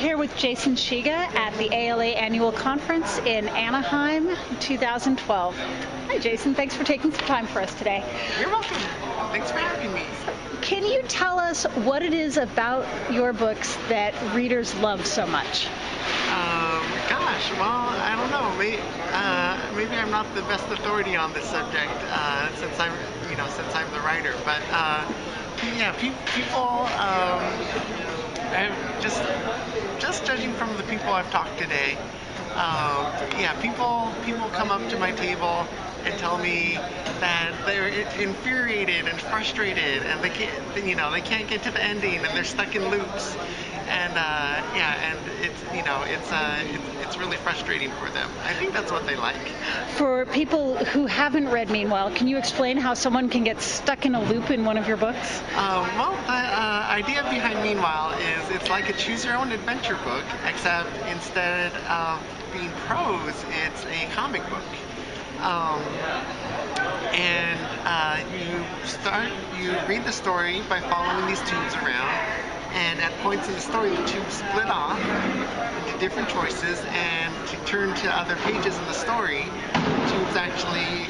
here with Jason Shiga at the ALA Annual Conference in Anaheim 2012. Hi Jason, thanks for taking some time for us today. You're welcome. Thanks for having me. Can you tell us what it is about your books that readers love so much? Gosh, well, I don't know. Maybe I'm not the best authority on this subject since I'm the writer. But yeah, people. Just judging from the people I've talked today, yeah, people come up to my table and tell me that they're infuriated and frustrated, and they can't get to the ending, and they're stuck in loops, and yeah, and it's really frustrating for them. I think that's what they like. For people who haven't read Meanwhile, can you explain how someone can get stuck in a loop in one of your books? Well, the idea behind Meanwhile is it's like a choose-your-own-adventure book, except instead of being prose, it's a comic book. You read the story by following these tubes around, and at points in the story, the tubes split off into different choices, and to turn to other pages in the story, the tubes actually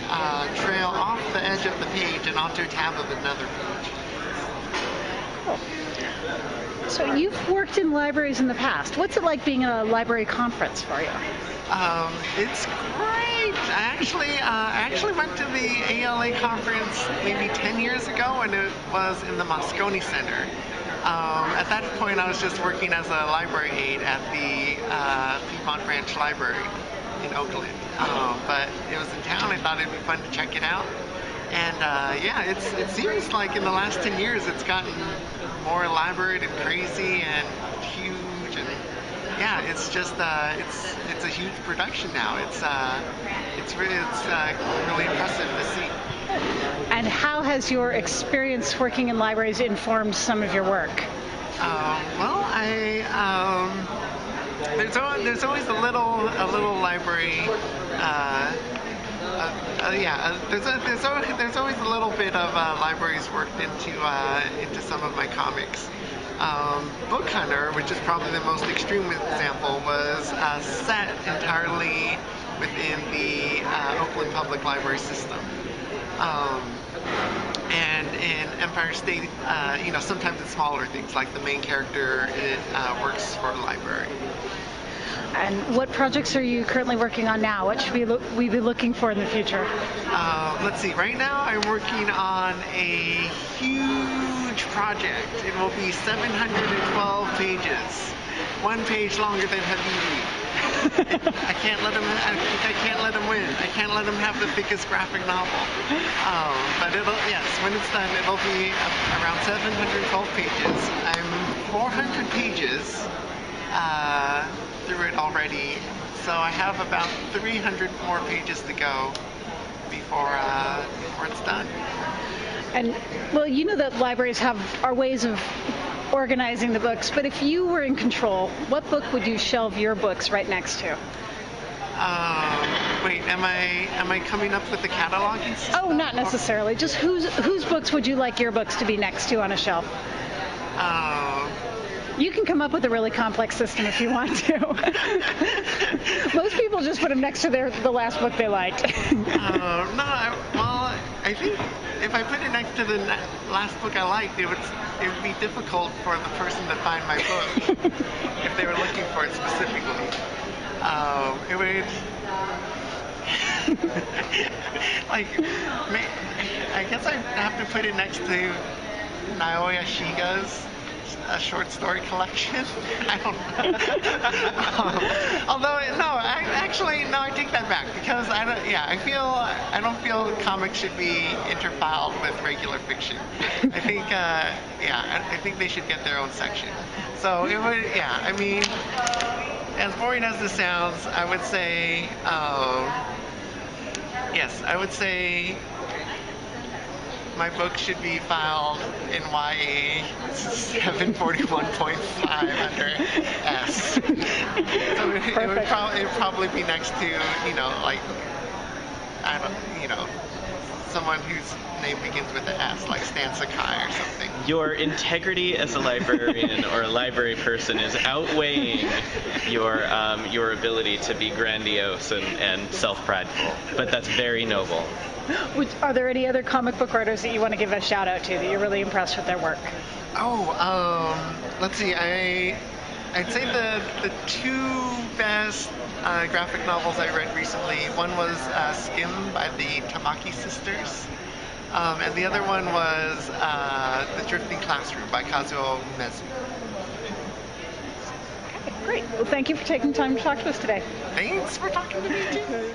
trail off the edge of the page and onto a tab of another page. Cool. So you've worked in libraries in the past. What's it like being at a library conference for you? It's great. I actually went to the ALA conference maybe 10 years ago, and it was in the Moscone Center. At that point, I was just working as a library aide at the Piedmont Branch Library in Oakland. But it was in town. I thought it'd be fun to check it out. And yeah, it seems like in the last 10 years, it's gotten more elaborate and crazy and huge, and yeah, it's just it's a huge production now. It's really impressive to see. And how has your experience working in libraries informed some of your work? Well, there's always a little library. There's always a little bit of libraries worked into some of my comics. Book Hunter, which is probably the most extreme example, was set entirely within the Oakland Public Library system. And in Empire State, sometimes it's smaller things, like the main character works for the library. And what projects are you currently working on now? What should we be looking for in the future? Let's see. Right now, I'm working on a huge project. It will be 712 pages, one page longer than Habibi. I can't let him win. I can't let him have the thickest graphic novel. But when it's done, it'll be around 712 pages. I'm 400 pages through it already, so I have about 300 more pages to go before it's done. And well, you know that libraries are ways of organizing the books, but if you were in control, what book would you shelve your books right next to? Wait, am I coming up with the cataloging system? Oh, not necessarily. Just whose books would you like your books to be next to on a shelf? You can come up with a really complex system if you want to. Most people just put them next to the last book they liked. Well, I think if I put it next to the last book I liked, it would be difficult for the person to find my book if they were looking for it specifically. It would I guess I'd have to put it next to Naoya Shiga's a short story collection. I don't know. Although I take that back, because I don't feel comics should be interfiled with regular fiction. I think I think they should get their own section. So it would, I mean, as boring as this sounds, I would say yes, I would say my book should be filed in YA 741.5 under S. So it would probably be next to, like I don't, someone whose name begins with an S, like Stan Sakai or something. Your integrity as a librarian or a library person is outweighing your ability to be grandiose and self-prideful. But that's very noble. Are there any other comic book writers that you want to give a shout out to that you're really impressed with their work? Let's see. I'd say the two best graphic novels I read recently. One was Skim by the Tamaki sisters, and the other one was The Drifting Classroom by Kazuo Umezu. Okay, great. Well, thank you for taking time to talk to us today. Thanks for talking to me too.